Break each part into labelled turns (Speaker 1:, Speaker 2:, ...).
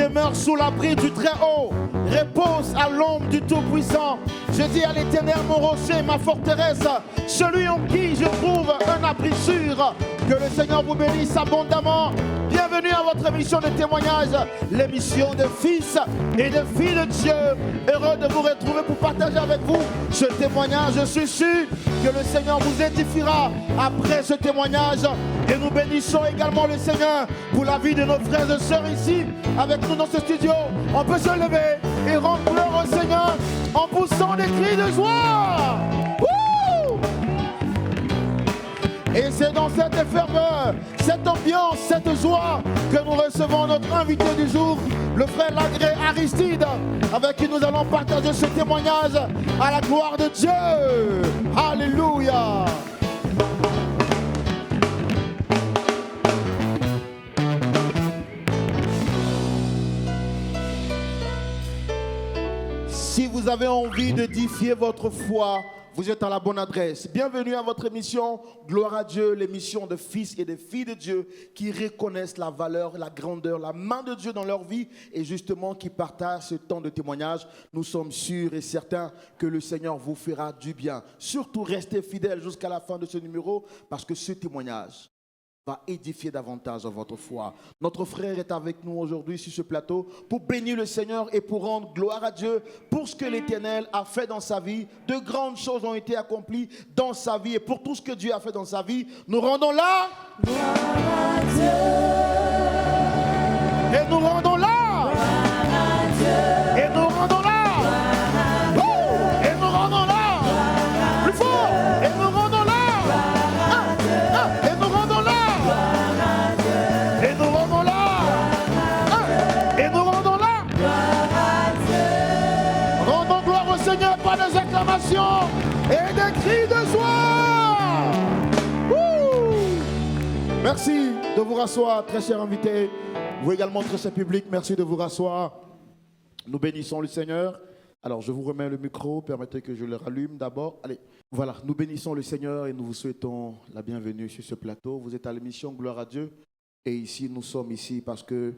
Speaker 1: demeure sous l'abri du Très-Haut, repose à l'ombre du Tout-Puissant. Je dis à l'Éternel, mon rocher, ma forteresse, celui en qui je trouve un abri sûr. Que le Seigneur vous bénisse abondamment. Bienvenue à votre émission de témoignage, l'émission de fils et de filles de Dieu. Heureux de vous retrouver pour partager avec vous ce témoignage. Je suis sûr que le Seigneur vous édifiera après ce témoignage. Et nous bénissons également le Seigneur pour la vie de nos frères et sœurs ici avec nous dans ce studio. On peut se lever et rendre gloire au Seigneur en poussant des cris de joie. Wouh! Et c'est dans cette ferveur, cette ambiance, cette joie que nous recevons notre invité du jour, le frère Lagré Aristide, avec qui nous allons partager ce témoignage à la gloire de Dieu. Alléluia! Si vous avez envie d'édifier votre foi, vous êtes à la bonne adresse. Bienvenue à votre émission Gloire à Dieu, l'émission de fils et de filles de Dieu qui reconnaissent la valeur, la grandeur, la main de Dieu dans leur vie et justement qui partagent ce temps de témoignage. Nous sommes sûrs et certains que le Seigneur vous fera du bien. Surtout restez fidèles jusqu'à la fin de ce numéro parce que ce témoignage va édifier davantage votre foi. Notre frère est avec nous aujourd'hui sur ce plateau pour bénir le Seigneur et pour rendre gloire à Dieu pour ce que l'Éternel a fait dans sa vie. De grandes choses ont été accomplies dans sa vie et pour tout ce que Dieu a fait dans sa vie, nous rendons là gloire à Dieu. Et nous rendons là gloire à Dieu. Et nous rendons là et nous rendons là plus fort et nous rendons là et nous rendons là. Et nous rendons là. Et nous rendons là. Rendons gloire au Seigneur par des acclamations et des cris de joie. Wouh! Merci de vous rasseoir, très chers invités. Vous également, très cher public, merci de vous rasseoir. Nous bénissons le Seigneur. Alors, je vous remets le micro. Permettez que je le rallume d'abord. Allez, voilà. Nous bénissons le Seigneur et nous vous souhaitons la bienvenue sur ce plateau. Vous êtes à l'émission Gloire à Dieu. Et ici, nous sommes ici parce que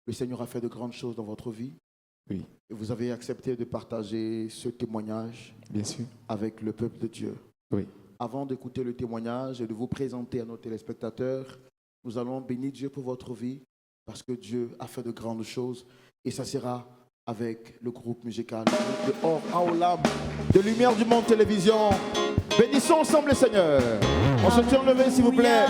Speaker 1: le Seigneur a fait de grandes choses dans votre vie.
Speaker 2: Oui.
Speaker 1: Et vous avez accepté de partager ce témoignage
Speaker 2: Bien sûr.
Speaker 1: avec le peuple de Dieu.
Speaker 2: Oui.
Speaker 1: Avant d'écouter le témoignage et de vous présenter à nos téléspectateurs, nous allons bénir Dieu pour votre vie parce que Dieu a fait de grandes choses. Et ça sera avec le groupe musical de Or Aolam, de Lumière du Monde Télévision. Bénissons ensemble le Seigneur. On se tient levé s'il vous plaît.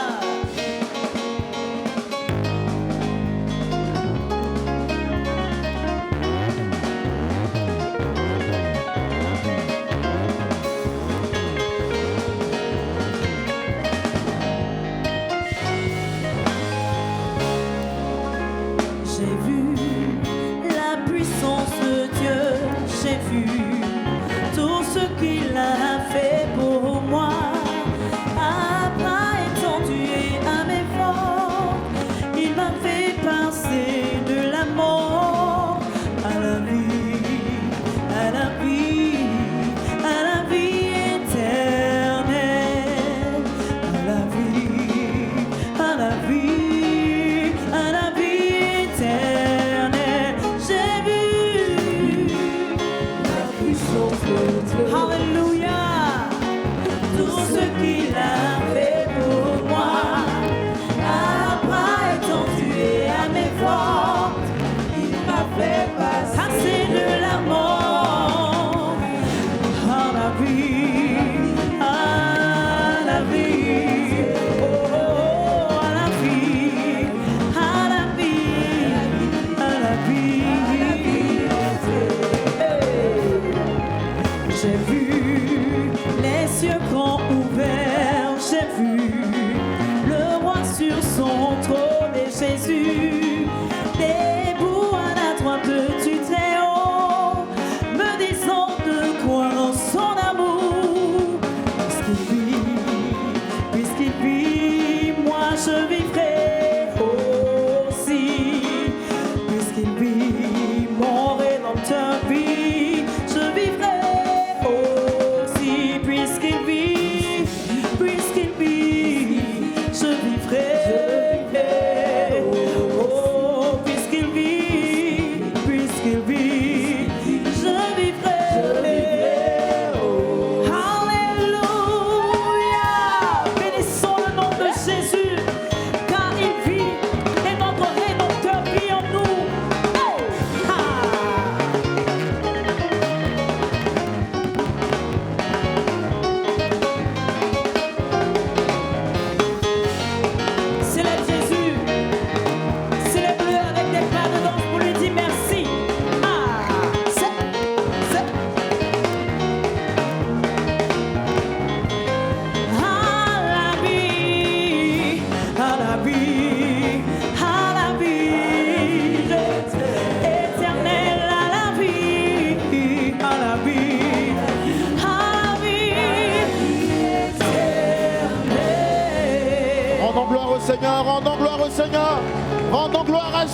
Speaker 3: J'ai vu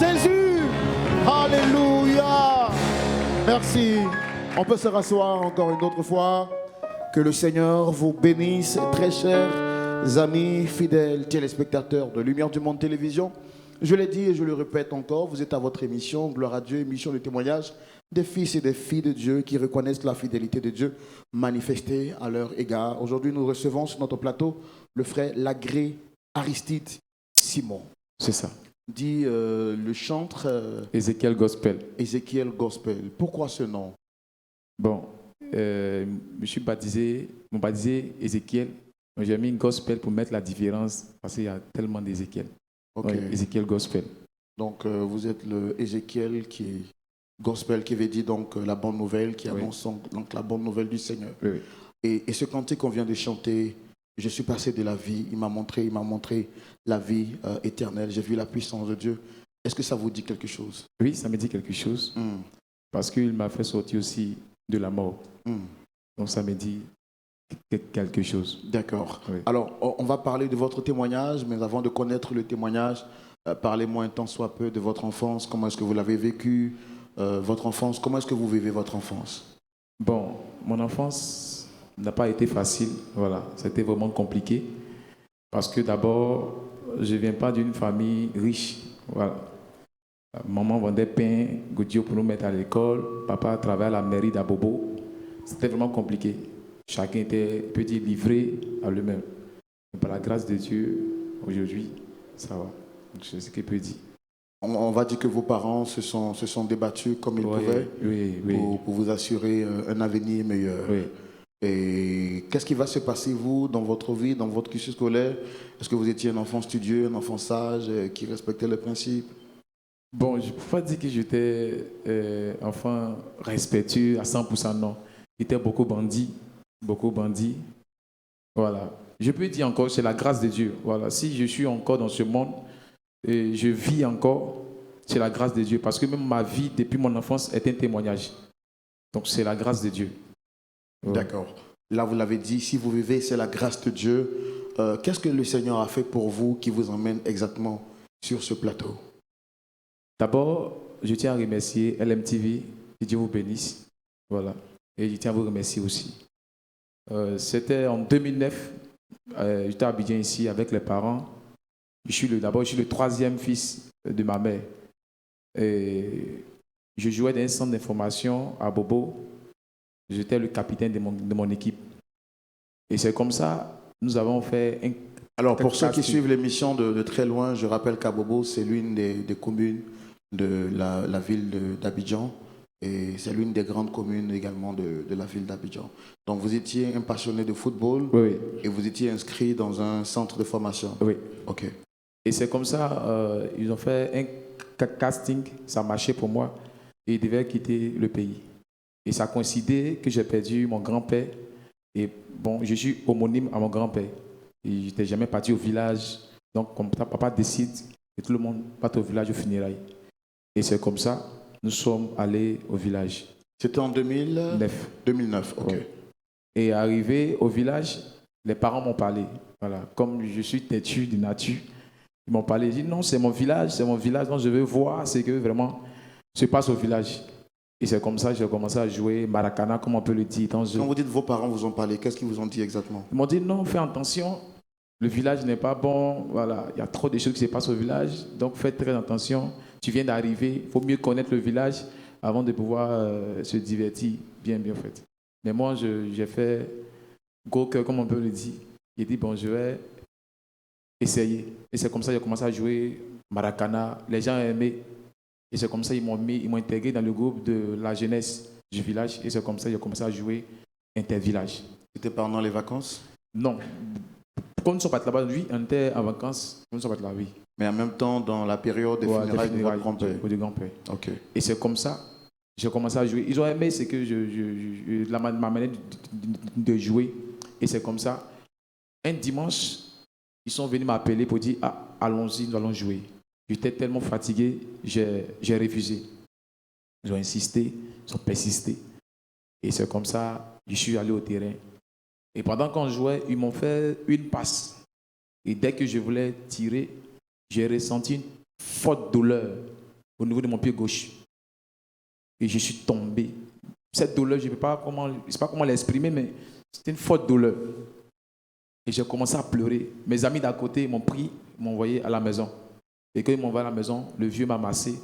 Speaker 1: Jésus. Alléluia. Merci. On peut se rasseoir encore une autre fois. Que le Seigneur vous bénisse, très chers amis fidèles téléspectateurs de Lumière du Monde Télévision. Je l'ai dit et je le répète encore, vous êtes à votre émission, Gloire à Dieu, émission de témoignage des fils et des filles de Dieu qui reconnaissent la fidélité de Dieu manifestée à leur égard. Aujourd'hui, nous recevons sur notre plateau le frère Lagré Aristide Simon.
Speaker 2: C'est ça.
Speaker 1: Dit le chantre
Speaker 2: Ezekiel Gospel.
Speaker 1: Ezekiel Gospel. Pourquoi ce nom?
Speaker 2: Bon, je suis baptisé Ezekiel. J'ai mis Gospel pour mettre la différence parce qu'il y a tellement d'Ezekiel.
Speaker 1: Ok.
Speaker 2: Ouais, Ezekiel Gospel.
Speaker 1: Donc vous êtes le Ezekiel qui est Gospel, qui veut dire donc la bonne nouvelle, qui annonce donc la bonne nouvelle du Seigneur.
Speaker 2: Oui.
Speaker 1: Et ce cantique qu'on vient de chanter, je suis passé de la vie, il m'a montré la vie éternelle, j'ai vu la puissance de Dieu. Est-ce que ça vous dit quelque chose?
Speaker 2: Oui, ça me dit quelque chose parce qu'il m'a fait sortir aussi de la mort. Donc ça me dit quelque chose.
Speaker 1: D'accord.
Speaker 2: Oui.
Speaker 1: Alors, on va parler de votre témoignage, mais avant de connaître le témoignage, parlez-moi un tant soit peu de votre enfance. Comment est-ce que vous l'avez vécu, votre enfance? Comment est-ce que vous vivez votre enfance?
Speaker 2: Bon, mon enfance n'a pas été facile. Voilà, c'était vraiment compliqué parce que d'abord, je ne viens pas d'une famille riche. Voilà. Maman vendait pain, Goudio pour nous mettre à l'école. Papa travaillait à la mairie d'Abobo. C'était vraiment compliqué. Chacun était petit livré à lui-même. Mais par la grâce de Dieu, aujourd'hui, ça va. C'est ce qu'il peut dire.
Speaker 1: On va dire que vos parents se sont débattus comme ils pouvaient pour vous assurer un avenir meilleur.
Speaker 2: Oui.
Speaker 1: Et qu'est-ce qui va se passer, vous, dans votre vie, dans votre cursus scolaire? Est-ce que vous étiez un enfant studieux, un enfant sage, qui respectait les principes?
Speaker 2: Bon, je ne peux pas dire que j'étais enfant respectueux à 100%, non. J'étais beaucoup bandit. Voilà. Je peux dire encore, c'est la grâce de Dieu. Voilà. Si je suis encore dans ce monde, et je vis encore, c'est la grâce de Dieu. Parce que même ma vie, depuis mon enfance, est un témoignage. Donc, c'est la grâce de Dieu. Ouais.
Speaker 1: D'accord. Là, vous l'avez dit, si vous vivez, c'est la grâce de Dieu. Qu'est-ce que le Seigneur a fait pour vous qui vous emmène exactement sur ce plateau?
Speaker 2: D'abord, je tiens à remercier LMTV, que Dieu vous bénisse. Voilà. Et je tiens à vous remercier aussi. C'était en 2009, j'étais à Abidjan ici avec les parents. Je suis le troisième fils de ma mère. Et je jouais dans un centre d'information à Bobo. J'étais le capitaine de mon équipe. Et c'est comme ça, nous avons fait un...
Speaker 1: Alors, pour ceux qui suivent l'émission de très loin, je rappelle qu'Abobo, c'est l'une des communes de la ville d'Abidjan. Et c'est l'une des grandes communes également de la ville d'Abidjan. Donc, vous étiez un passionné de football et vous étiez inscrit dans un centre de formation.
Speaker 2: Oui.
Speaker 1: OK.
Speaker 2: Et c'est comme ça, ils ont fait un casting, ça marchait pour moi, et ils devaient quitter le pays. Et ça a coïncidé que j'ai perdu mon grand-père. Et bon, je suis homonyme à mon grand-père. Et je n'étais jamais parti au village. Donc, comme ça, papa décide que tout le monde parte au village au funérailles. Et c'est comme ça, nous sommes allés au village.
Speaker 1: C'était en 2009. 2009, OK.
Speaker 2: Ouais. Et arrivé au village, les parents m'ont parlé. Voilà. Comme je suis têtu de nature, ils m'ont parlé. Ils disent non, c'est mon village, donc je veux voir ce que vraiment se passe au village. Et c'est comme ça que j'ai commencé à jouer Maracana, comme on peut le dire. Quand
Speaker 1: vous dites vos parents vous ont parlé, qu'est-ce qu'ils vous ont dit exactement?
Speaker 2: Ils m'ont dit non, fais attention, le village n'est pas bon, voilà, il y a trop de choses qui se passent au village, donc faites très attention. Tu viens d'arriver, il faut mieux connaître le village avant de pouvoir se divertir bien fait. Mais moi, j'ai fait gros cœur, comme on peut le dire. J'ai dit, bon, je vais essayer. Et c'est comme ça que j'ai commencé à jouer Maracana. Les gens aimaient. Et c'est comme ça qu'ils m'ont intégré dans le groupe de la jeunesse du village. Et c'est comme ça que j'ai commencé à jouer Intervillage.
Speaker 1: C'était pendant les vacances?
Speaker 2: Non. Comme nous ne sommes pas là-bas, oui, on était en vacances. Nous ne sommes pas là, oui.
Speaker 1: Mais en même temps, dans la période des funérailles de votre grand-père?
Speaker 2: Oui, de grand-père.
Speaker 1: OK.
Speaker 2: Et c'est comme ça j'ai commencé à jouer. Ils ont aimé ce que ma manière de jouer. Et c'est comme ça. Un dimanche, ils sont venus m'appeler pour dire ah, allons-y, nous allons jouer. J'étais tellement fatigué, j'ai refusé. Ils ont insisté, ils ont persisté. Et c'est comme ça, je suis allé au terrain. Et pendant qu'on jouait, ils m'ont fait une passe. Et dès que je voulais tirer, j'ai ressenti une forte douleur au niveau de mon pied gauche. Et je suis tombé. Cette douleur, je ne sais pas comment l'exprimer, mais c'était une forte douleur. Et j'ai commencé à pleurer. Mes amis d'à côté m'ont pris, m'ont envoyé à la maison. Et quand ils m'ont envoyé à la maison, le vieux m'a massé,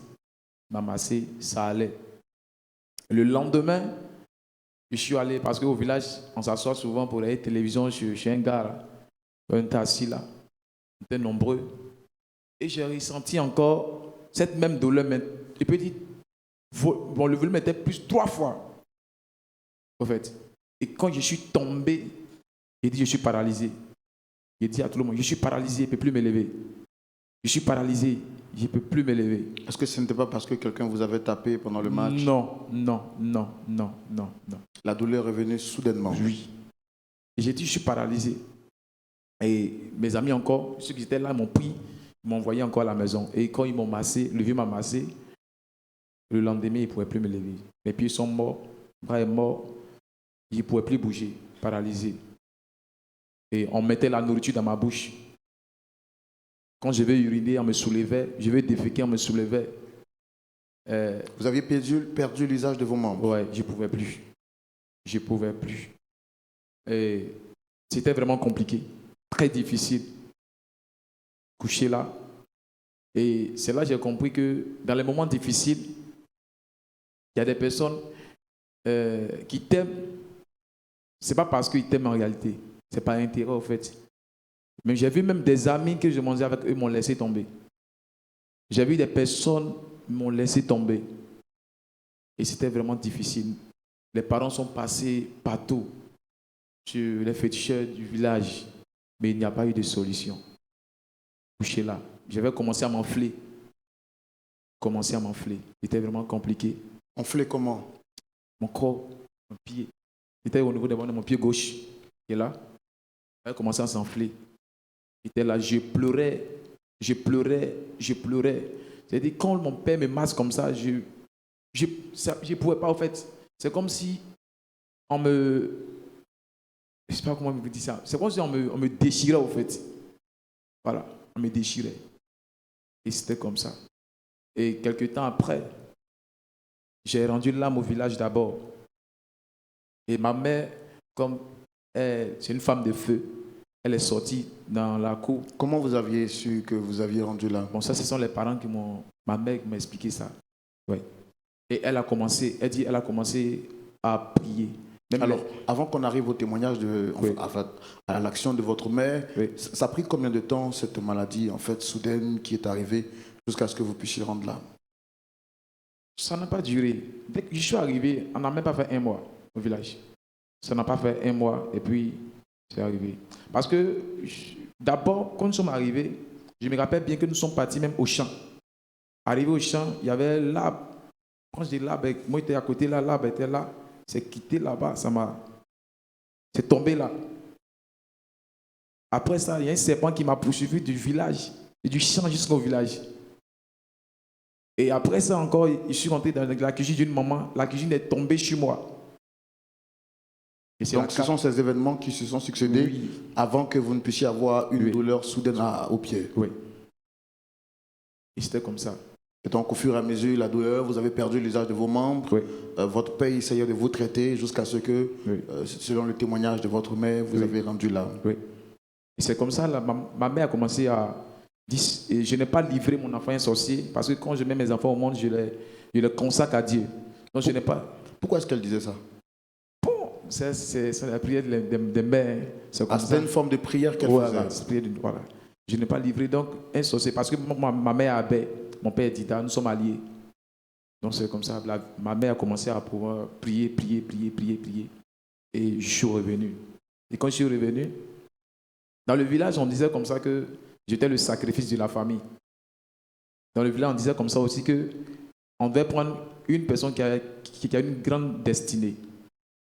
Speaker 2: ça allait. Le lendemain, je suis allé, parce qu'au village, on s'assoit souvent pour regarder la télévision chez un gars, là. On était assis là, on était nombreux. Et j'ai ressenti encore cette même douleur, mais je peux dire, bon, le volume était plus 3 fois, en fait. Et quand je suis tombé, j'ai dit, je suis paralysé. J'ai dit à tout le monde, je suis paralysé, je ne peux plus me lever. Je suis paralysé, je ne peux plus me lever.
Speaker 1: Est-ce que ce n'était pas parce que quelqu'un vous avait tapé pendant le match?
Speaker 2: Non.
Speaker 1: La douleur est venue soudainement.
Speaker 2: Oui. Et j'ai dit, je suis paralysé. Et mes amis encore, ceux qui étaient là, m'ont pris, ils m'ont envoyé encore à la maison. Et quand ils m'ont massé, le vieux m'a massé, le lendemain, il ne pouvait plus me lever. Mes pieds sont morts, mon bras est mort, il ne pouvait plus bouger, paralysé. Et on mettait la nourriture dans ma bouche. Quand je vais uriner, on me soulevait. Je vais déféquer, on me soulevait.
Speaker 1: Vous aviez perdu l'usage de vos membres?
Speaker 2: Ouais, je ne pouvais plus. Je ne pouvais plus. Et c'était vraiment compliqué, très difficile. Coucher là. Et c'est là que j'ai compris que dans les moments difficiles, il y a des personnes qui t'aiment. Ce n'est pas parce qu'ils t'aiment en réalité. Ce n'est pas intérêt en fait. Mais j'ai vu même des amis que je mangeais avec eux m'ont laissé tomber. J'ai vu des personnes m'ont laissé tomber. Et c'était vraiment difficile. Les parents sont passés partout sur les féticheurs du village. Mais il n'y a pas eu de solution. Couché là. J'avais commencé à m'enfler. C'était vraiment compliqué.
Speaker 1: Enflé comment?
Speaker 2: Mon corps, mon pied. C'était au niveau de mon pied gauche. Et là, j'avais commencé à s'enfler. J'étais là, je pleurais. C'est-à-dire, quand mon père me masse comme ça, je ne pouvais pas, en fait. C'est comme si on me... Je ne sais pas comment vous dire ça. C'est comme si on me déchirait, en fait. Voilà, on me déchirait. Et c'était comme ça. Et quelques temps après, j'ai rendu l'âme au village d'abord. Et ma mère, comme c'est une femme de feu, elle est sortie dans la cour.
Speaker 1: Comment vous aviez su que vous aviez rendu là?
Speaker 2: Bon, ça, ce sont les parents qui m'ont... Ma mère qui m'a expliqué ça. Ouais. Et elle a commencé à prier. Même
Speaker 1: alors, avant qu'on arrive au témoignage,
Speaker 2: oui.
Speaker 1: à l'action de votre mère,
Speaker 2: oui.
Speaker 1: Ça a pris combien de temps, cette maladie, en fait, soudaine, qui est arrivée, jusqu'à ce que vous puissiez rendre là?
Speaker 2: Ça n'a pas duré. Dès que je suis arrivé, on n'a même pas fait 1 mois au village. Ça n'a pas fait 1 mois, et puis c'est arrivé. Parce que, d'abord, quand nous sommes arrivés, je me rappelle bien que nous sommes partis même au champ. Arrivé au champ, il y avait l'arbre. Quand je dis l'arbre, moi j'étais à côté là, l'arbre était là. C'est quitté là-bas, c'est tombé là. Après ça, il y a un serpent qui m'a poursuivi du village, et du champ jusqu'au village. Et après ça encore, je suis rentré dans la cuisine d'une maman. La cuisine est tombée sur moi.
Speaker 1: Et donc ce sont ces événements qui se sont succédés oui. Avant que vous ne puissiez avoir une oui. douleur soudaine au pied.
Speaker 2: Oui. Et c'était comme ça.
Speaker 1: Et donc au fur et à mesure, la douleur, vous avez perdu l'usage de vos membres. Oui. Votre père essayait de vous traiter jusqu'à ce que, oui. Selon le témoignage de votre mère, vous oui. avez rendu là.
Speaker 2: Oui. Et c'est comme ça, là, ma mère a commencé à dire, je n'ai pas livré mon enfant à un sorcier, parce que quand je mets mes enfants au monde, je les consacre à Dieu. Donc je n'ai pas...
Speaker 1: Pourquoi est-ce qu'elle disait ça?
Speaker 2: C'est la prière des mères.
Speaker 1: C'était une forme de prière qu'elle faisait.
Speaker 2: Voilà. Je n'ai pas livré donc un sorcier parce que ma mère avait, mon père dit, nous sommes alliés. Donc c'est comme ça. Ma mère a commencé à pouvoir prier. Et je suis revenu. Et quand je suis revenu, dans le village, on disait comme ça que j'étais le sacrifice de la famille. Dans le village, on disait comme ça aussi que on devait prendre une personne qui a une grande destinée.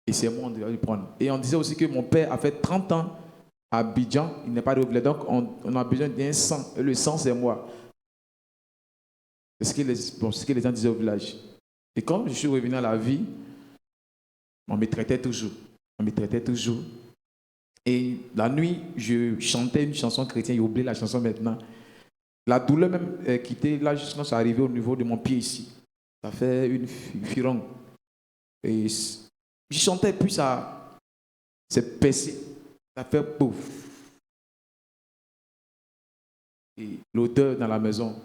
Speaker 2: Et c'est moi, on devait le prendre. Et on disait aussi que mon père a fait 30 ans à Abidjan, il n'est pas revenu. Donc, on a besoin d'un sang. Et le sang, c'est moi. C'est ce que les gens disaient au village. Et quand je suis revenu à la vie, on me traitait toujours. Et la nuit, je chantais une chanson chrétienne. J'ai oublié la chanson maintenant. La douleur même quittait là jusqu'à c'est arrivé au niveau de mon pied ici. Ça fait une firongue. Et je sentais puis ça s'est percé. Ça fait pouf. Et l'odeur dans la maison.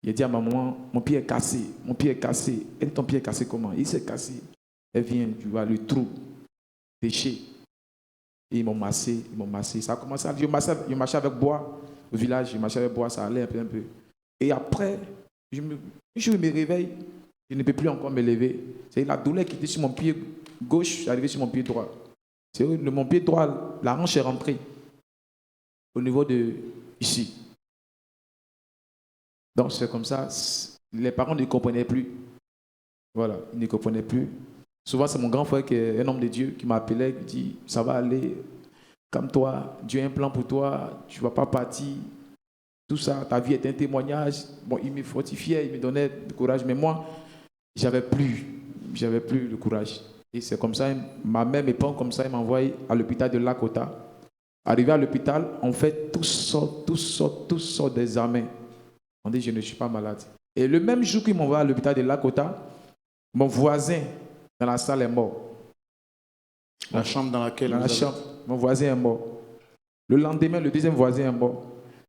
Speaker 2: Il a dit à ma maman, mon pied est cassé, mon pied est cassé. Elle dit, ton pied est cassé comment? Il s'est cassé. Elle vient, tu vois, le trou, déchet. Et ils m'ont massé, Ça a commencé à... Je marchais avec bois au village, je marchais avec bois, ça allait un peu. Et après, je me réveille, je ne peux plus encore me lever. C'est la douleur qui était sur mon pied gauche, arrivée sur mon pied droit. C'est mon pied droit, la hanche est rentrée au niveau de ici. Donc c'est comme ça, les parents ne comprenaient plus. Voilà, ils ne comprenaient plus. Souvent c'est mon grand frère qui est un homme de Dieu qui m'appelait, qui dit ça va aller, calme-toi, Dieu a un plan pour toi, tu ne vas pas partir. Tout ça, ta vie est un témoignage. Bon, il me fortifiait, il me donnait du courage, mais moi, j'avais plus le courage. Et c'est comme ça, ma mère me prend comme ça, elle m'envoie à l'hôpital de Lakota. Arrivé à l'hôpital, on fait tous sortes d'examens. On dit, je ne suis pas malade. Et le même jour qu'ils m'envoient à l'hôpital de Lakota, mon voisin dans la salle est mort.
Speaker 1: La chambre dans laquelle
Speaker 2: dans la chambre, mon voisin est mort. Le lendemain, le deuxième voisin est mort.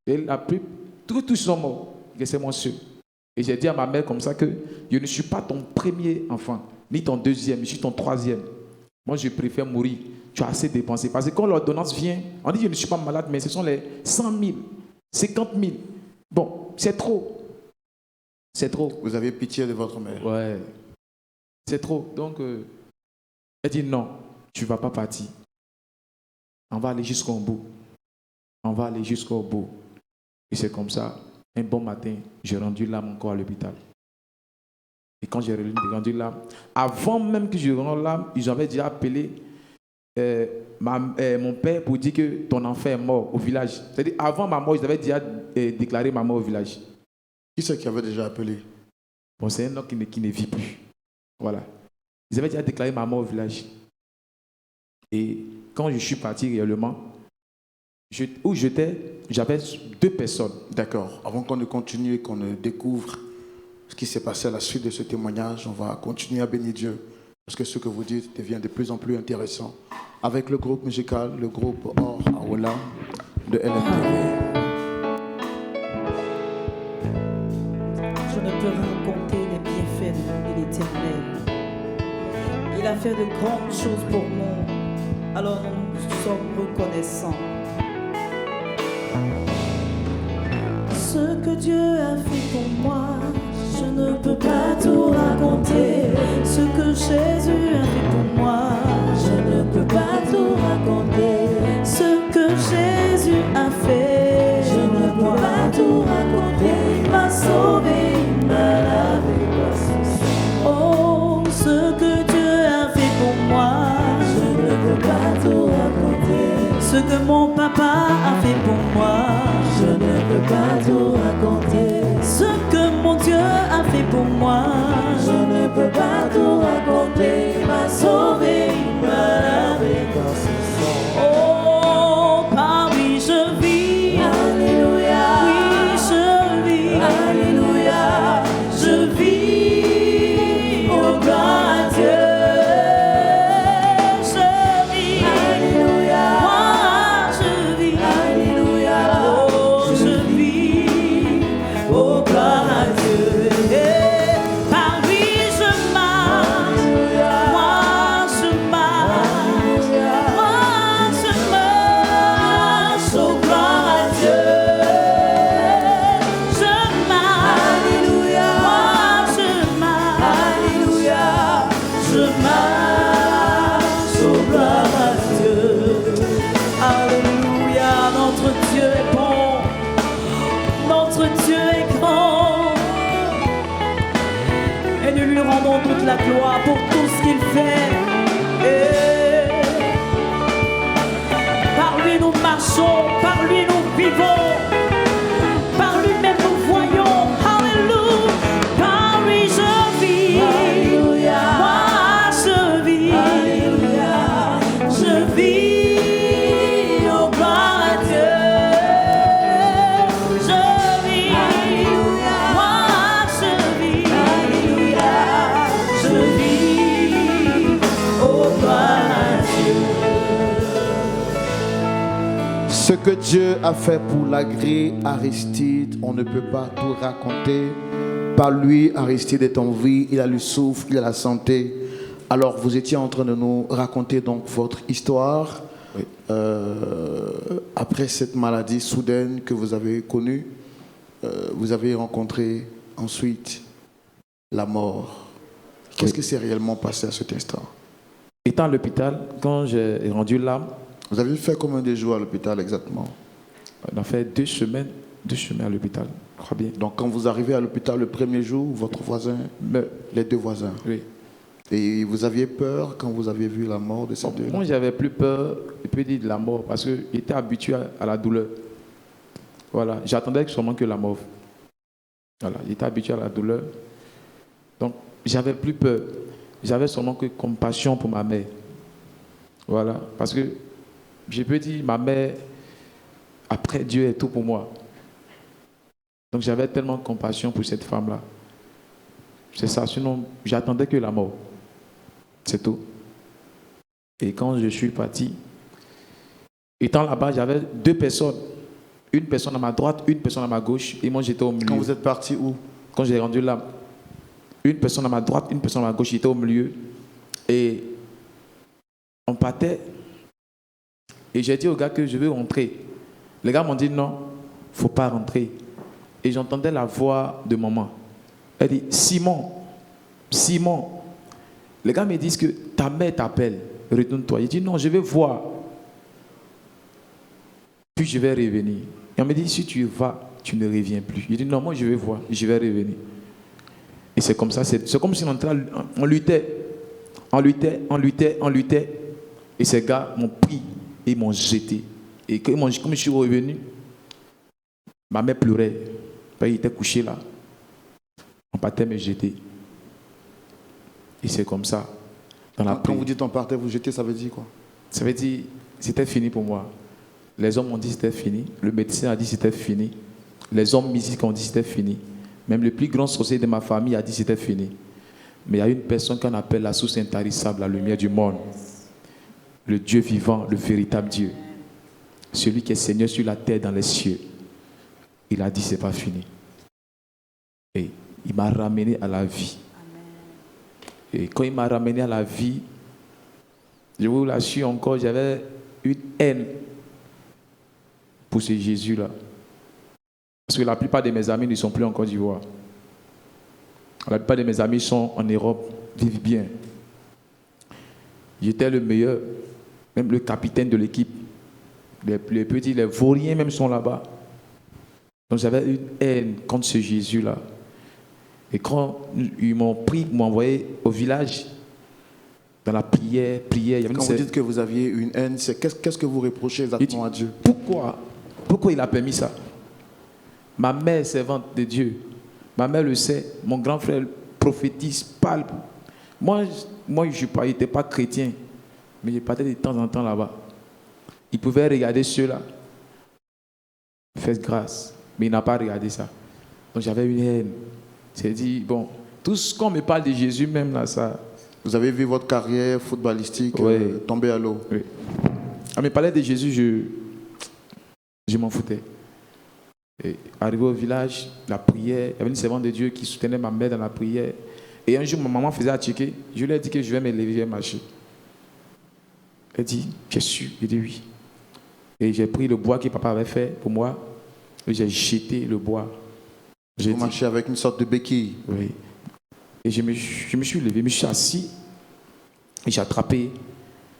Speaker 2: Et tous sont morts. Et c'est mon seul. Et j'ai dit à ma mère comme ça que je ne suis pas ton premier enfant, ni ton deuxième, je suis ton troisième. Moi, je préfère mourir. Tu as assez dépensé. Parce que quand l'ordonnance vient, on dit je ne suis pas malade, mais ce sont les 100 000, 50 000. Bon, c'est trop. C'est trop.
Speaker 1: Vous avez pitié de votre mère.
Speaker 2: Ouais. C'est trop. Donc, elle dit non, tu ne vas pas partir. On va aller jusqu'au bout. On va aller jusqu'au bout. Et c'est comme ça, un bon matin, j'ai rendu l'âme encore à l'hôpital. Et quand j'ai rendu l'âme, avant même que je rende l'âme, ils avaient déjà appelé mon père pour dire que ton enfant est mort au village. C'est-à-dire, avant ma mort, ils avaient déjà déclaré ma mort au village.
Speaker 1: Qui c'est qui avait déjà appelé?
Speaker 2: Bon, c'est un homme qui ne vit plus. Voilà. Ils avaient déjà déclaré ma mort au village. Et quand je suis parti réellement, où j'étais, j'avais 2 personnes.
Speaker 1: D'accord. Avant qu'on ne continue et qu'on ne découvre ce qui s'est passé à la suite de ce témoignage, on va continuer à bénir Dieu. Parce que ce que vous dites devient de plus en plus intéressant. Avec le groupe musical, le groupe Or Aola de LMTV.
Speaker 3: Je ne peux raconter les bienfaits de l'Éternel. Il a fait de grandes choses pour nous. Alors nous sommes reconnaissants. Ce que Dieu a fait pour moi, je ne peux pas tout raconter. Ce que Jésus a fait pour moi, je ne peux pas tout raconter. Ce que Jésus a fait, je ne peux pas tout raconter. Il m'a sauvé, il m'a lavé par son sang. Oh, ce que Dieu a fait pour moi, je ne peux pas tout raconter. Ce que mon papa a fait pour moi, je ne peux pas tout raconter. Ce que mon Dieu a fait pour moi, je ne peux pas tout raconter. Il m'a sauvé, il m'a lavé dans son sang. Oh, par lui je vis. Alléluia. Oui, je vis. Alléluia. Je vis. Oh, gloire à Dieu. Je vis. Alléluia. Moi, je vis. Alléluia. Oh, je vis. Oh, gloire à Dieu. Par lui je marche. Moi, je marche. Moi, je marche. Oh, gloire à Dieu. Je marche. Alléluia. Moi, je marche. Alléluia. Je marche. Oh, gloire à Dieu. Alléluia. Notre Dieu est bon. Notre Dieu est grand. Et nous lui rendons toute la gloire pour tout ce qu'il fait. Et par lui nous marchons, par lui nous vivons, par lui-même nous voyons. Alléluia. Par lui je vis. Alléluia. Moi je vis. Alléluia. Je vis. Oh, gloire à Dieu. Je
Speaker 1: Ce que Dieu a fait pour l'agré Aristide, on ne peut pas tout raconter. Par lui, Aristide est en vie, il a le souffle, il a la santé. Alors, vous étiez en train de nous raconter donc votre histoire.
Speaker 2: Oui.
Speaker 1: Après cette maladie soudaine que vous avez connue, vous avez rencontré ensuite la mort. Qu'est-ce qui s'est réellement passé à cet instant?
Speaker 2: Étant à l'hôpital, quand j'ai rendu l'âme,
Speaker 1: Vous avez fait combien de jours à l'hôpital exactement?
Speaker 2: on a fait 2 semaines à l'hôpital, je crois bien.
Speaker 1: Donc quand vous arrivez à l'hôpital le premier jour, votre voisin, les 2 voisins,
Speaker 2: Oui.
Speaker 1: et vous aviez peur quand vous avez vu la mort de ces
Speaker 2: Bon,
Speaker 1: deux?
Speaker 2: moi, j'avais plus peur, je peux dire, de la mort, parce que j'étais habitué à la douleur. Voilà, j'attendais seulement que la mort. Voilà, j'étais habitué à la douleur. Donc, j'avais plus peur. J'avais seulement que compassion pour ma mère. Voilà, parce que je peux dire, ma mère, après Dieu est tout pour moi. Donc, j'avais tellement de compassion pour cette femme-là. C'est ça, sinon, j'attendais que la mort. C'est tout. Et quand je suis parti, étant là-bas, j'avais 2 personnes. Une personne à ma droite, une personne à ma gauche, et moi j'étais au milieu.
Speaker 1: Quand vous êtes parti où?
Speaker 2: Quand j'ai rendu là, une personne à ma droite, une personne à ma gauche, j'étais au milieu. Et on partait. Et j'ai dit au gars que je veux rentrer. Les gars m'ont dit non, il ne faut pas rentrer. Et j'entendais la voix de maman. Elle dit, Simon, Simon. Les gars me disent que ta mère t'appelle, retourne-toi. Il dit non, je vais voir. Puis je vais revenir. Et on me dit, si tu vas, tu ne reviens plus. Il dit non, moi je vais voir, je vais revenir. Et c'est comme ça, c'est comme si on luttait. On luttait. Et ces gars m'ont pris et m'ont jeté. Et comme je suis revenu, ma mère pleurait. Il était couché là. On partait me jeter. Et c'est comme ça.
Speaker 1: Quand vous dites on partait vous jeter, ça veut dire quoi?
Speaker 2: Ça veut dire c'était fini pour moi. Les hommes ont dit c'était fini. Le médecin a dit c'était fini. Les hommes mystiques ont dit c'était fini. Même le plus grand sorcier de ma famille a dit c'était fini. Mais il y a une personne qu'on appelle la source intarissable, la lumière du monde. Le Dieu vivant, le véritable Dieu. Celui qui est Seigneur sur la terre, dans les cieux. Il a dit c'est pas fini. Et il m'a ramené à la vie. Et quand il m'a ramené à la vie, je vous l'assure encore, j'avais une haine pour ce Jésus-là. Parce que la plupart de mes amis ne sont plus en Côte d'Ivoire. La plupart de mes amis sont en Europe, vivent bien. J'étais le meilleur, même le capitaine de l'équipe. Les petits, les vauriens même sont là-bas. Donc j'avais une haine contre ce Jésus-là. Et quand ils m'ont pris, m'ont envoyé au village, dans la prière.
Speaker 1: Quand vous dites que vous aviez une haine, qu'est-ce que vous reprochez exactement à Dieu?
Speaker 2: Pourquoi il a permis ça? Ma mère, servante de Dieu, ma mère le sait, mon grand frère prophétise, parle. Moi je n'étais pas chrétien, mais je partais de temps en temps là-bas. Il pouvait regarder ceux-là, faites grâce, mais il n'a pas regardé ça. Donc j'avais une haine. J'ai dit, bon, tout ce qu'on me parle de Jésus même là, ça...
Speaker 1: Vous avez vu votre carrière footballistique tomber à l'eau.
Speaker 2: Oui. On me parlait de Jésus, je m'en foutais. Et arrivé au village, la prière, il y avait une servante de Dieu qui soutenait ma mère dans la prière. Et un jour, ma maman faisait attiquer. Je lui ai dit que je vais me lever et marcher. Elle dit, tu es sûr? J'ai dit oui. Et j'ai pris le bois que papa avait fait pour moi. Et j'ai jeté le bois.
Speaker 1: Vous marchez avec une sorte de béquille.
Speaker 2: Oui. Et je me suis levé, je me suis assis. Et j'ai attrapé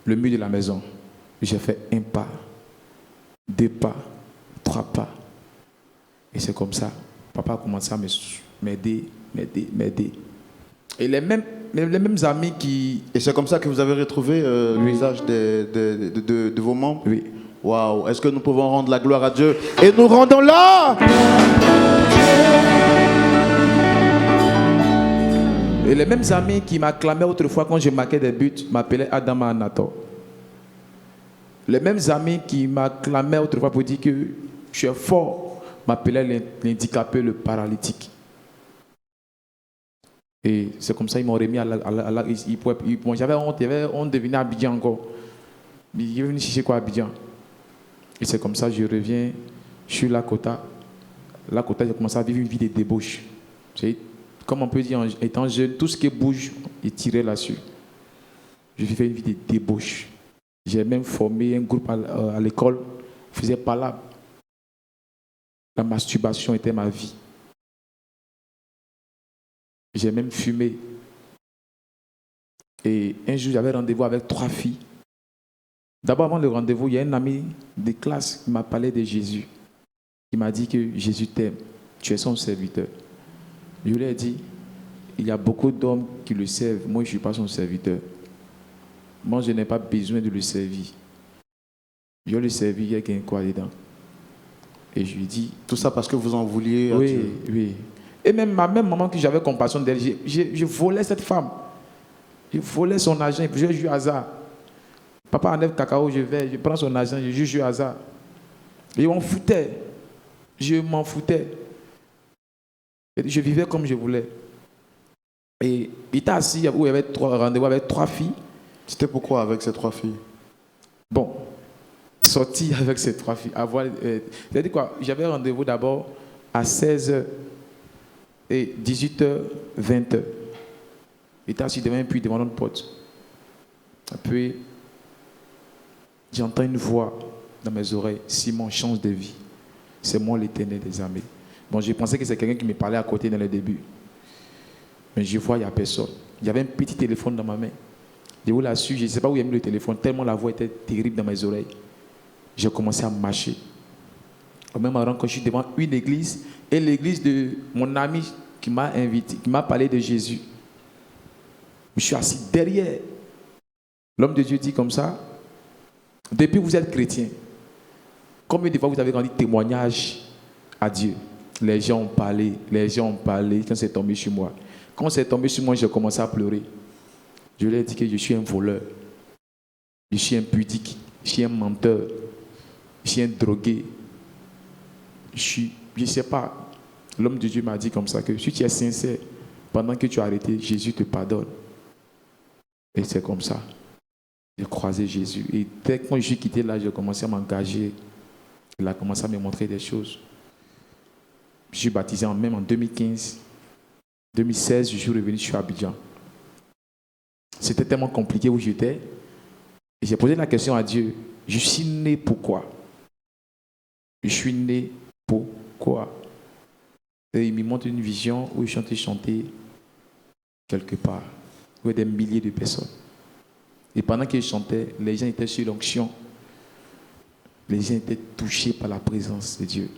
Speaker 2: le mur de la maison. J'ai fait 1 pas, 2 pas, 3 pas. Et c'est comme ça. Papa a commencé à m'aider. Et les mêmes amis qui...
Speaker 1: Et c'est comme ça que vous avez retrouvé
Speaker 2: oui.
Speaker 1: l'usage de vos membres?
Speaker 2: Oui.
Speaker 1: Waouh! Est-ce que nous pouvons rendre la gloire à Dieu? Et nous rendons là!
Speaker 2: Et les mêmes amis qui m'acclamaient autrefois quand je marquais des buts m'appelaient Adam Anator. Les mêmes amis qui m'acclamaient autrefois pour dire que je suis fort m'appelaient l'handicapé, le paralytique. Et c'est comme ça qu'ils m'ont remis à la... J'avais honte de venir à Abidjan encore. Il est venu chercher quoi à Abidjan? Et c'est comme ça que je reviens sur Lakota. Lakota, j'ai commencé à vivre une vie de débauche. Comme on peut dire, étant jeune, tout ce qui bouge est tiré là-dessus. Je vivais une vie de débauche. J'ai même formé un groupe à l'école. On faisait palabre. La masturbation était ma vie. J'ai même fumé. Et un jour, j'avais rendez-vous avec 3 filles. D'abord, avant le rendez-vous, il y a un ami de classe qui m'a parlé de Jésus. Il m'a dit que Jésus t'aime. Tu es son serviteur. Je lui ai dit, il y a beaucoup d'hommes qui le servent. Moi, je ne suis pas son serviteur. Moi, je n'ai pas besoin de le servir. Je le servir, il y a quelqu'un quoi dedans. Et je lui dis...
Speaker 1: Tout ça parce que vous en vouliez à
Speaker 2: Oui,
Speaker 1: Dieu.
Speaker 2: oui. Et même ma même maman, que j'avais compassion d'elle, je volais cette femme. Je volais son argent, je joue hasard. Papa enlève cacao, je prends son argent, je joue hasard. Et on foutait. Je m'en foutais. Et je vivais comme je voulais. Et il était assis où il y avait rendez-vous avec 3 filles.
Speaker 1: C'était pourquoi avec ces 3 filles?
Speaker 2: Bon, sorti avec ces 3 filles. C'est-à-dire quoi? J'avais rendez-vous d'abord à 16h et 18h, 20h. Il était assis devant un puits devant notre porte. Et puis, j'entends une voix dans mes oreilles. Simon, change de vie. C'est moi l'Éternel des armées. Bon, je pensais que c'est quelqu'un qui me parlait à côté dans le début. Mais je vois, il n'y a personne. Il y avait un petit téléphone dans ma main. Je vous l'assure, je ne sais pas où il a mis le téléphone, tellement la voix était terrible dans mes oreilles. J'ai commencé à marcher. Au même moment que je suis devant une église, et l'église de mon ami qui m'a invité, qui m'a parlé de Jésus. Je suis assis derrière. L'homme de Dieu dit comme ça, depuis que vous êtes chrétien, combien de fois vous avez rendu témoignage à Dieu? Les gens ont parlé, quand c'est tombé sur moi. Quand c'est tombé sur moi, j'ai commencé à pleurer. Je lui ai dit que je suis un voleur, je suis impudique, je suis un menteur, je suis un drogué. Je ne sais pas. L'homme de Dieu m'a dit comme ça que si tu es sincère, pendant que tu as arrêté, Jésus te pardonne. Et c'est comme ça. J'ai croisé Jésus. Et dès que je suis quitté là, j'ai commencé à m'engager. Il a commencé à me montrer des choses. Je suis baptisé même en 2015. 2016, je suis revenu sur Abidjan. C'était tellement compliqué où j'étais. Et j'ai posé la question à Dieu. Je suis né pourquoi? Je suis né pourquoi? Et il me montre une vision où je chantais quelque part. Où il y avait des milliers de personnes. Et pendant qu'il chantait, les gens étaient sur l'onction. Les gens étaient touchés par la présence de Dieu.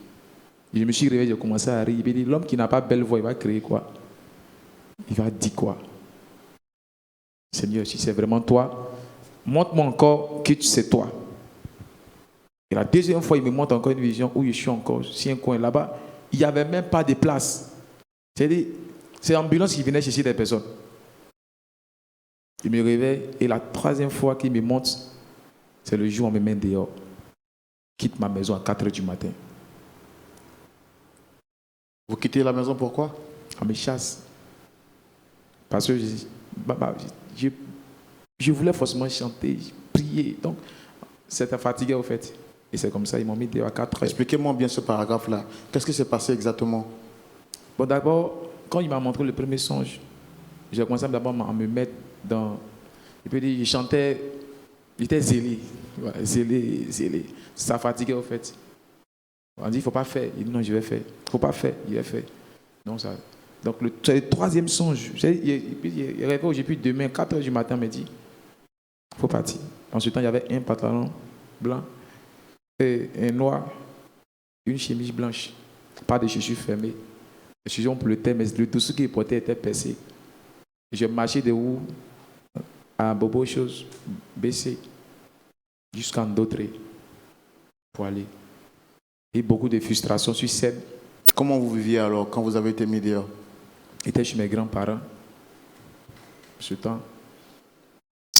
Speaker 2: Et je me suis réveillé, j'ai commencé à rire. Il dit, l'homme qui n'a pas belle voix, il va créer quoi? Il va dire quoi? Seigneur, si c'est vraiment toi, montre-moi encore que c'est toi. Et la deuxième fois, il me montre encore une vision où je suis encore sur un coin là-bas. Il n'y avait même pas de place. C'est-à-dire, c'est l'ambulance qui venait chercher des personnes. Il me réveille et la troisième fois qu'il me montre, c'est le jour où on me met dehors. Quitte ma maison à 4h du matin.
Speaker 1: Vous quittez la maison pourquoi?
Speaker 2: On me chasse. Parce que je voulais forcément chanter, prier. Donc, c'était fatigué au fait. Et c'est comme ça, ils m'ont mis dehors à 4h.
Speaker 1: Expliquez-moi bien ce paragraphe-là. Qu'est-ce qui s'est passé exactement?
Speaker 2: Bon, d'abord, quand il m'a montré le premier songe, j'ai commencé d'abord à me mettre dans... Il peut dire, je chantais, j'étais zélé. Ouais, zélé. Ça fatiguait au fait. On dit, il ne faut pas faire. Il dit, non, je vais faire. Il ne faut pas faire, je vais faire. Donc, c'est le troisième songe. Il rêvait aujourd'hui demain, 4h du matin, il me dit, il faut partir. En ce temps, il y avait un pantalon blanc, et un noir, une chemise blanche, pas de chaussures fermées. Les chaussures pour le thème, mais le dessous qu'il portait était percé. Je marchais de où à Bobo chose, baissé, jusqu'en d'autres pour aller. Et beaucoup de frustration sur scène.
Speaker 1: Comment vous viviez alors quand vous avez été mis dehors?
Speaker 2: J'étais chez mes grands-parents. Ce temps,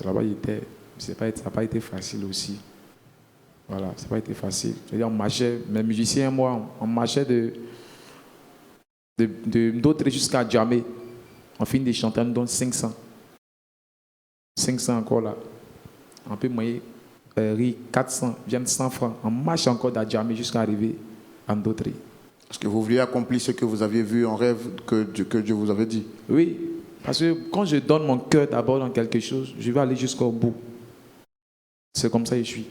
Speaker 2: là-bas, ça n'a pas été facile aussi. Voilà, ça n'a pas été facile. C'est-à-dire, on marchait, mes musiciens et moi, on marchait d'autres jusqu'à Djamé. On finit de chanter, on nous donne 500. 500 encore là. On peut moyen riz 400, j'aime 100 francs. On marche encore d'Adjamé jusqu'à arriver à Ndotri.
Speaker 1: Est-ce que vous vouliez accomplir ce que vous aviez vu en rêve que Dieu vous avait dit?
Speaker 2: Oui, parce que quand je donne mon cœur d'abord dans quelque chose, je vais aller jusqu'au bout. C'est comme ça que je suis.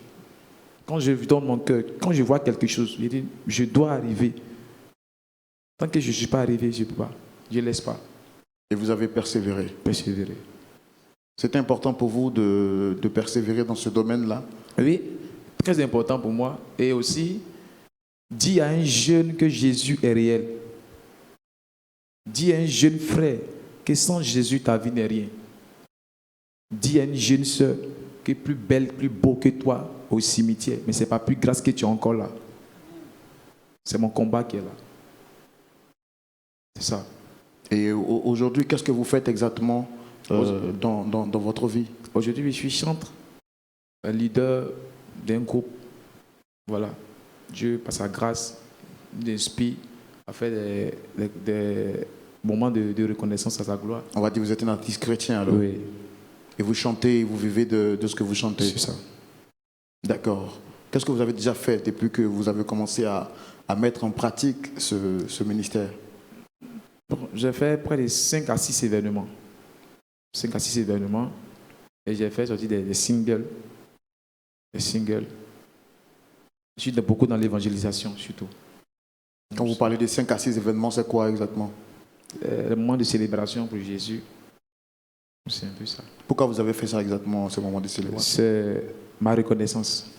Speaker 2: Quand je donne mon cœur, quand je vois quelque chose, je dis, je dois arriver. Tant que je ne suis pas arrivé, je ne peux pas. Je ne laisse pas.
Speaker 1: Et vous avez persévéré.
Speaker 2: Persévérer.
Speaker 1: C'est important pour vous de persévérer dans ce domaine-là?
Speaker 2: Oui, très important pour moi. Et aussi, dis à un jeune que Jésus est réel. Dis à un jeune frère que sans Jésus, ta vie n'est rien. Dis à une jeune soeur qui est plus belle, plus beau que toi au cimetière. Mais ce n'est pas plus grâce que tu es encore là. C'est mon combat qui est là. C'est ça.
Speaker 1: Et aujourd'hui, qu'est-ce que vous faites exactement dans votre vie?
Speaker 2: Aujourd'hui, je suis chanteur, un leader d'un groupe. Voilà. Dieu, par sa grâce, m'inspire à faire des moments de reconnaissance à sa gloire.
Speaker 1: On va dire que vous êtes un artiste chrétien alors.
Speaker 2: Oui.
Speaker 1: Et vous chantez, vous vivez de ce que vous chantez.
Speaker 2: C'est ça.
Speaker 1: D'accord. Qu'est-ce que vous avez déjà fait depuis que vous avez commencé à mettre en pratique ce ministère?
Speaker 2: Bon, j'ai fait près de 5 à 6 événements. 5 à 6 événements. Et j'ai fait sortir des singles. Des singles. Je suis beaucoup dans l'évangélisation, surtout.
Speaker 1: Quand vous parlez de 5 à 6 événements, c'est quoi exactement?
Speaker 2: Le moment de célébration pour Jésus. C'est un peu ça.
Speaker 1: Pourquoi vous avez fait ça exactement, ce moment de célébration?
Speaker 2: C'est ma reconnaissance.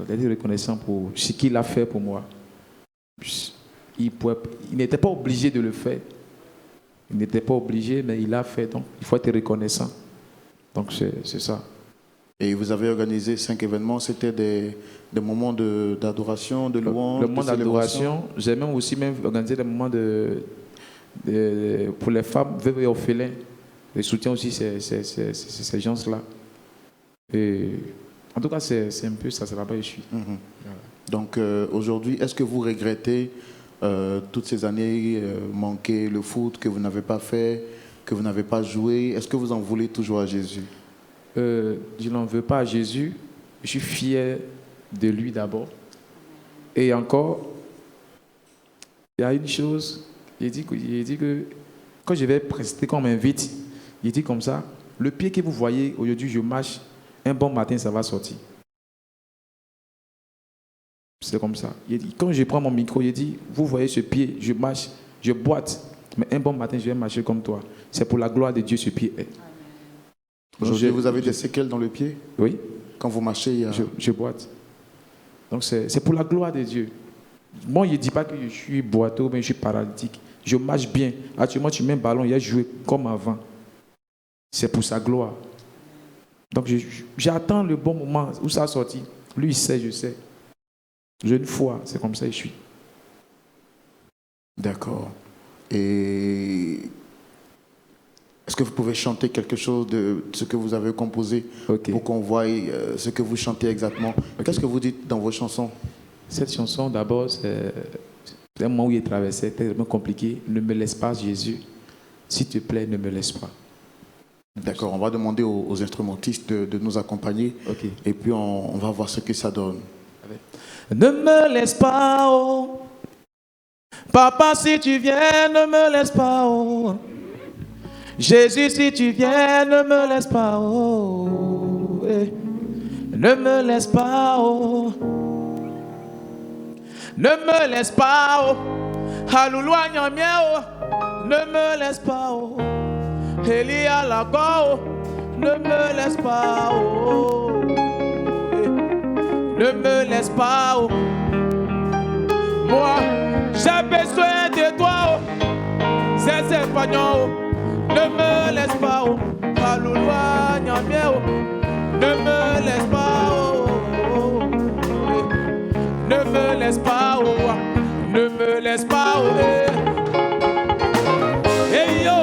Speaker 2: Je suis reconnaissant pour ce qu'il a fait pour moi. Il n'était pas obligé de le faire. Il n'était pas obligé, mais il l'a fait. Donc, il faut être reconnaissant. Donc, c'est ça.
Speaker 1: Et vous avez organisé 5 événements. C'était des moments d'adoration, de louange,
Speaker 2: le moment d'adoration. J'ai même aussi organisé des moments pour les femmes veuves et orphelins. Je soutiens aussi ces gens-là. Et en tout cas, c'est un peu ça, c'est là-bas où je suis.
Speaker 1: Voilà. Donc aujourd'hui, est-ce que vous regrettez toutes ces années manquées, le foot que vous n'avez pas fait, que vous n'avez pas joué? Est-ce que vous en voulez toujours à Jésus?
Speaker 2: Je n'en veux pas à Jésus. Je suis fier de lui d'abord. Et encore, il y a une chose, il dit que quand je vais prester, quand on m'invite, il dit comme ça, le pied que vous voyez aujourd'hui, je marche, un bon matin, ça va sortir. C'est comme ça. Il dit, quand je prends mon micro, il dit, vous voyez ce pied, je marche, je boite, mais un bon matin, je vais marcher comme toi. C'est pour la gloire de Dieu, ce pied est.
Speaker 1: Aujourd'hui, vous avez des séquelles dans le pied?
Speaker 2: Oui.
Speaker 1: Quand vous marchez, il y a...
Speaker 2: je boite. Donc c'est pour la gloire de Dieu. Moi, je ne dis pas que je suis boiteux, mais je suis paralytique. Je marche bien. Actuellement, tu mets un ballon, il a joué comme avant. C'est pour sa gloire. Donc j'attends le bon moment où ça a sorti. Lui, il sait, je sais. J'ai une foi, c'est comme ça que je suis.
Speaker 1: D'accord. Et est-ce que vous pouvez chanter quelque chose de ce que vous avez composé pour qu'on voie ce que vous chantez exactement? Qu'est-ce que vous dites dans vos chansons?
Speaker 2: Cette chanson, d'abord, c'est un moment où il est traversé, tellement compliqué. Ne me laisse pas, Jésus. S'il te plaît, ne me laisse pas.
Speaker 1: D'accord, on va demander aux instrumentistes de nous accompagner. Et puis on va voir ce que ça donne.
Speaker 2: Ne me laisse pas, oh. Papa, si tu viens, ne me laisse pas, oh. Jésus, si tu viens, ne me laisse pas, oh. Ne me laisse pas, oh. Ne me laisse pas, oh. Alléluia, ne me laisse pas, oh. Elia la go, ne me laisse pas, oh. Ne me laisse pas, oh. Moi, j'ai besoin de toi, oh. C'est Seigneur, oh. Ne me laisse pas, oh. Alléluia, oh. Ne me laisse pas, oh. Ne me laisse pas, oh. Ne me laisse pas, oh. Hey yo,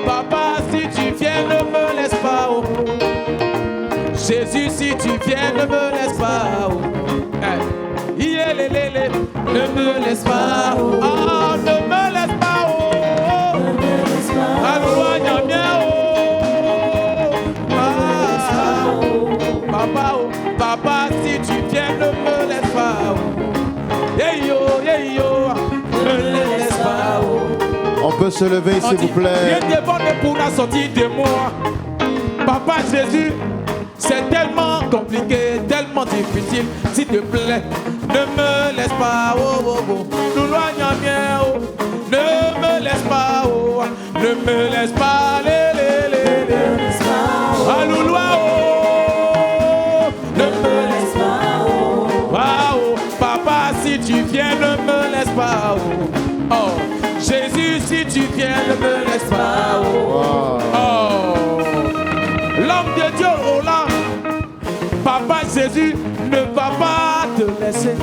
Speaker 2: papa, si tu viens, ne me laisse pas, oh. Jésus, si tu viens, ne me laisse pas, oh. Hey. Ne me laisse pas, oh. Ah, ne me laisse pas, oh. Ne me laisse pas, alléluia, bien, oh. Ah, papa, oh.
Speaker 1: se lever,
Speaker 2: On
Speaker 1: s'il
Speaker 2: dit,
Speaker 1: vous plaît.
Speaker 2: rien de bon ne pourra sortir de moi. Papa Jésus, c'est tellement compliqué, tellement difficile. S'il te plaît, ne me laisse pas, oh, oh, oh. Nous loignons bien, oh. Ne me laisse pas, oh. Ne me laisse pas, Alléluia, oh. Ne me laisse pas, oh. Ah, oh. Papa, si tu viens, ne me laisse pas, oh. Oh. Jésus, si tu viens, ne me laisse pas, oh. Oh. L'homme de Dieu, oh là. Papa Jésus ne va pas te laisser.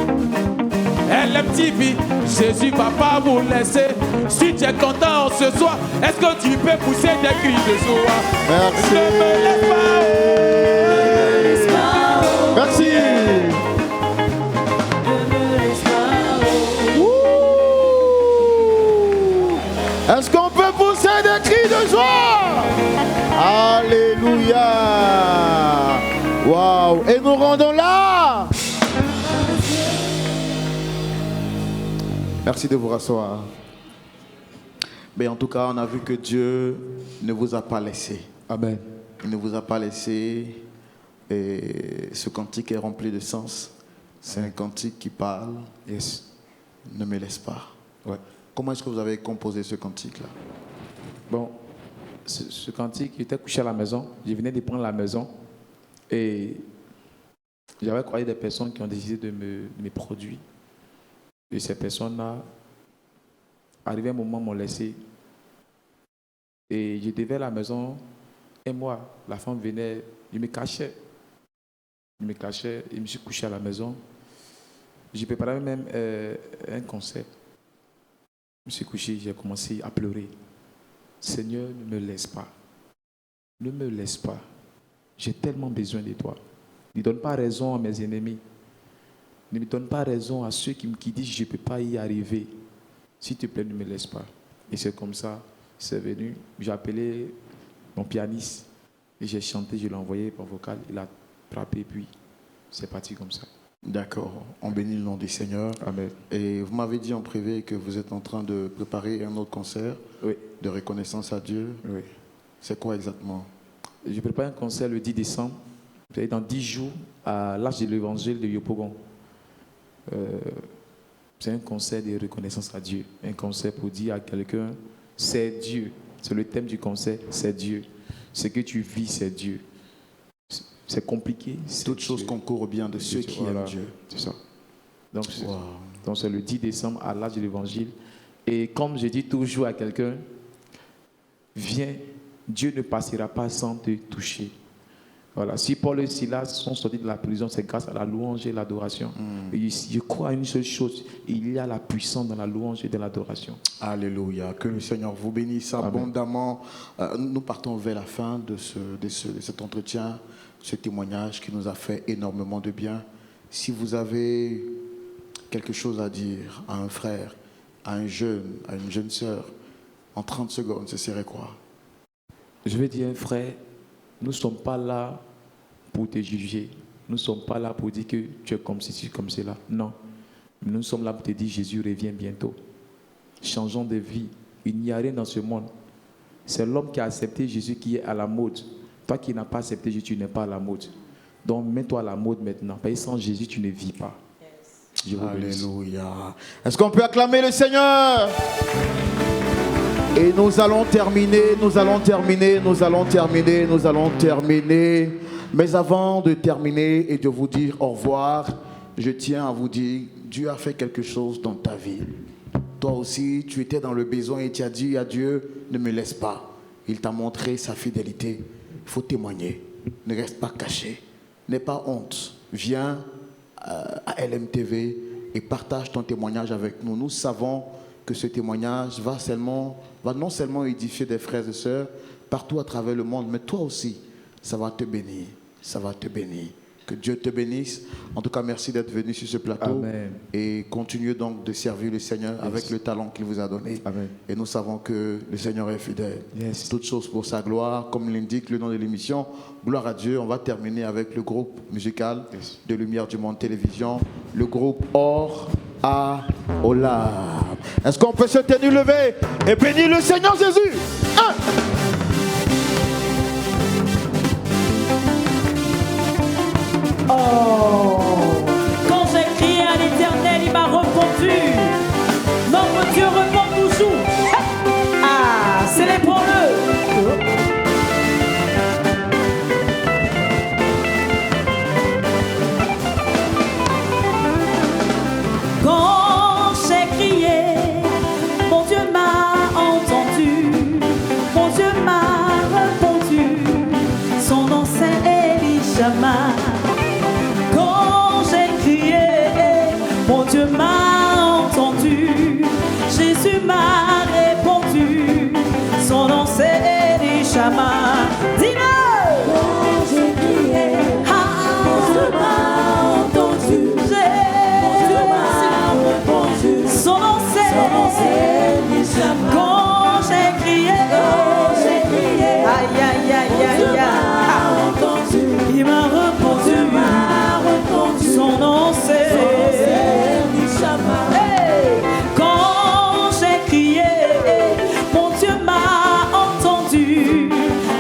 Speaker 2: LMTV, Jésus va pas vous laisser. Si tu es content ce soir, est-ce que tu peux pousser des cris de joie?
Speaker 1: Merci.
Speaker 2: Ne me laisse pas, oh.
Speaker 1: Merci. Est-ce qu'on peut pousser des cris de joie? Alléluia. Waouh. Et nous rendons là. Merci de vous rasseoir. Mais en tout cas, on a vu que Dieu ne vous a pas laissé.
Speaker 2: Amen.
Speaker 1: Il ne vous a pas laissé. Et ce cantique est rempli de sens. C'est un cantique qui parle.
Speaker 2: Yes.
Speaker 1: Ne me laisse pas.
Speaker 2: Ouais.
Speaker 1: Comment est-ce que vous avez composé ce cantique-là?
Speaker 2: Bon, ce cantique, j'étais couché à la maison. Je venais de prendre la maison. Et j'avais croisé des personnes qui ont décidé de me produire. Et ces personnes-là, arrivé un moment, m'ont laissé. Et je devais à la maison. Et moi, la femme venait, je me cachais. Je me cachais et je me suis couché à la maison. J'ai préparé même un concert. Je me suis couché, j'ai commencé à pleurer. Seigneur, ne me laisse pas. Ne me laisse pas. J'ai tellement besoin de toi. Ne donne pas raison à mes ennemis. Ne me donne pas raison à ceux qui disent que je ne peux pas y arriver. S'il te plaît, ne me laisse pas. Et c'est comme ça, c'est venu. J'ai appelé mon pianiste et j'ai chanté, je l'ai envoyé par vocal. Il a frappé, puis c'est parti comme ça.
Speaker 1: D'accord. On bénit le nom du Seigneur.
Speaker 2: Amen.
Speaker 1: Et vous m'avez dit en privé que vous êtes en train de préparer un autre concert
Speaker 2: Oui.
Speaker 1: de reconnaissance à Dieu.
Speaker 2: Oui.
Speaker 1: C'est quoi exactement?
Speaker 2: Je prépare un concert le 10 décembre, dans 10 jours, à l'Arche de l'Évangile de Yopougon. C'est un concert de reconnaissance à Dieu. Un concert pour dire à quelqu'un, c'est Dieu. C'est le thème du concert, c'est Dieu. Ce que tu vis, c'est Dieu. C'est compliqué.
Speaker 1: Toute chose concourt au bien de ceux qui aiment Dieu.
Speaker 2: C'est ça. Donc c'est le 10 décembre à l'Arche de l'Évangile. Et comme je dis toujours à quelqu'un, viens, Dieu ne passera pas sans te toucher. Voilà. Si Paul et Silas sont sortis de la prison, c'est grâce à la louange et l'adoration. Et je crois à une seule chose, il y a la puissance dans la louange et dans l'adoration.
Speaker 1: Alléluia. Que le Seigneur vous bénisse abondamment. Nous partons vers la fin de cet entretien, ce témoignage qui nous a fait énormément de bien. Si vous avez quelque chose à dire à un frère, à un jeune, à une jeune sœur, en 30 secondes, ce serait quoi?
Speaker 2: Je vais dire, frère, nous ne sommes pas là pour te juger. Nous ne sommes pas là pour dire que tu es comme ceci, comme cela. Non. Nous sommes là pour te dire, Jésus revient bientôt. Changeons de vie. Il n'y a rien dans ce monde. C'est l'homme qui a accepté Jésus qui est à la mode. Toi qui n'as pas accepté Jésus, tu n'es pas à la mode. Donc mets-toi à la mode maintenant. Parce que sans Jésus, tu ne vis pas. Je vous bénisse.
Speaker 1: Alléluia. Est-ce qu'on peut acclamer le Seigneur? Et nous allons terminer. Mais avant de terminer et de vous dire au revoir, je tiens à vous dire, Dieu a fait quelque chose dans ta vie. Toi aussi, tu étais dans le besoin et tu as dit à Dieu, ne me laisse pas. Il t'a montré sa fidélité. Il faut témoigner. Ne reste pas caché. N'aie pas honte. Viens à LMTV et partage ton témoignage avec nous. Nous savons que ce témoignage va non seulement édifier des frères et sœurs partout à travers le monde, mais toi aussi, ça va te bénir. Ça va te bénir. Que Dieu te bénisse. En tout cas, merci d'être venu sur ce plateau.
Speaker 2: Amen.
Speaker 1: Et continuez donc de servir le Seigneur avec le talent qu'il vous a donné.
Speaker 2: Amen.
Speaker 1: Et nous savons que le Seigneur est fidèle.
Speaker 2: Yes.
Speaker 1: Toutes choses pour sa gloire, comme l'indique le nom de l'émission. Gloire à Dieu. On va terminer avec le groupe musical de Lumière du Monde Télévision, le groupe Or à Ola. Est-ce qu'on peut se tenir levé et bénir le Seigneur Jésus?
Speaker 3: Quand j'ai crié à l'Éternel, il m'a répondu. Notre Dieu répond toujours. Ah, célébrons-le. Quand j'ai crié, mon Dieu m'a entendu. Mon Dieu m'a répondu. Son nom c'est Elishama. Quand j'ai crié, mon Dieu m'a entendu. Jésus m'a répondu. Son nom c'est Elishama. Dis-le! Quand j'ai crié, mon Dieu m'a entendu. Mon Dieu m'a répondu. Son nom c'est Elishama. Quand j'ai crié, aïe aïe aïe aïe aïe, il m'a répondu. Son nom c'est Elishama. Hey! Quand j'ai crié, mon Dieu m'a entendu.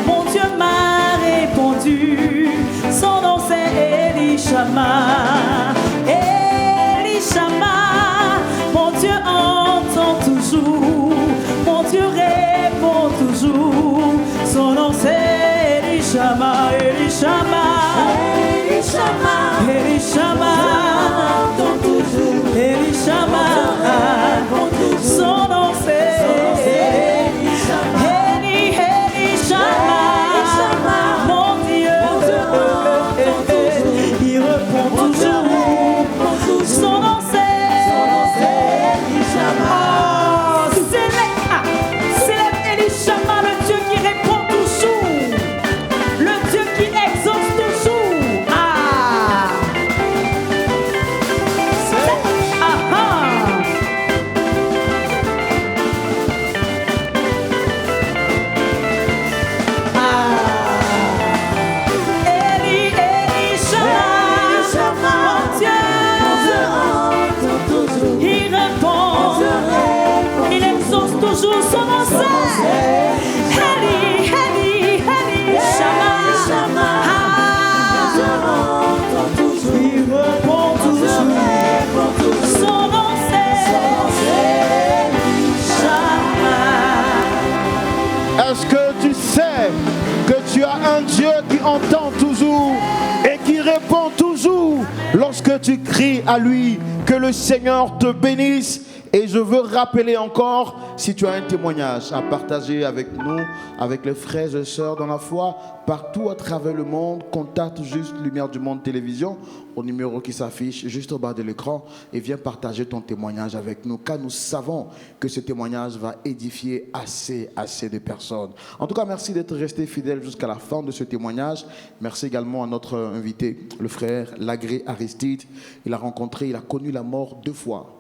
Speaker 3: Mon Dieu m'a répondu. Son nom c'est Elishama. Elishama. Mon Dieu entend toujours. Mon Dieu répond toujours. Son nom c'est Elishama. Elishama. Elishama. Elishama. Elishama. Son nom c'est Elishama. Mon Dieu, il répond toujours. Son nom c'est Elishama. Célèbre Elishama, le Dieu qui répond toujours, le Dieu qui exauce toujours. Toujours son nom c'est Eli Shama. Il répond toujours. Son nom c'est Shama.
Speaker 1: Est-ce que tu sais que tu as un Dieu qui entend toujours et qui répond toujours lorsque tu cries à lui? Que le Seigneur te bénisse. Et je veux rappeler encore, si tu as un témoignage à partager avec nous, avec les frères et sœurs dans la foi, partout à travers le monde, contacte juste Lumière du Monde Télévision au numéro qui s'affiche juste au bas de l'écran et viens partager ton témoignage avec nous, car nous savons que ce témoignage va édifier assez de personnes. En tout cas, merci d'être resté fidèle jusqu'à la fin de ce témoignage. Merci également à notre invité, le frère Lagré Aristide. Il a connu la mort 2 fois.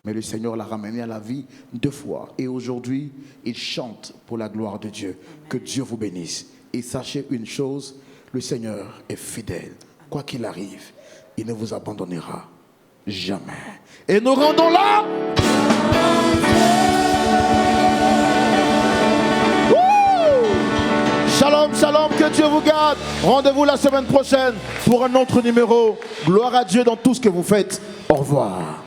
Speaker 1: Mais le Seigneur l'a ramené à la vie 2 fois. Et aujourd'hui, il chante pour la gloire de Dieu. Que Dieu vous bénisse. Et sachez une chose, le Seigneur est fidèle. Quoi qu'il arrive, il ne vous abandonnera jamais. Et nous rendons là. Shalom, shalom, que Dieu vous garde. Rendez-vous la semaine prochaine pour un autre numéro. Gloire à Dieu dans tout ce que vous faites. Au revoir.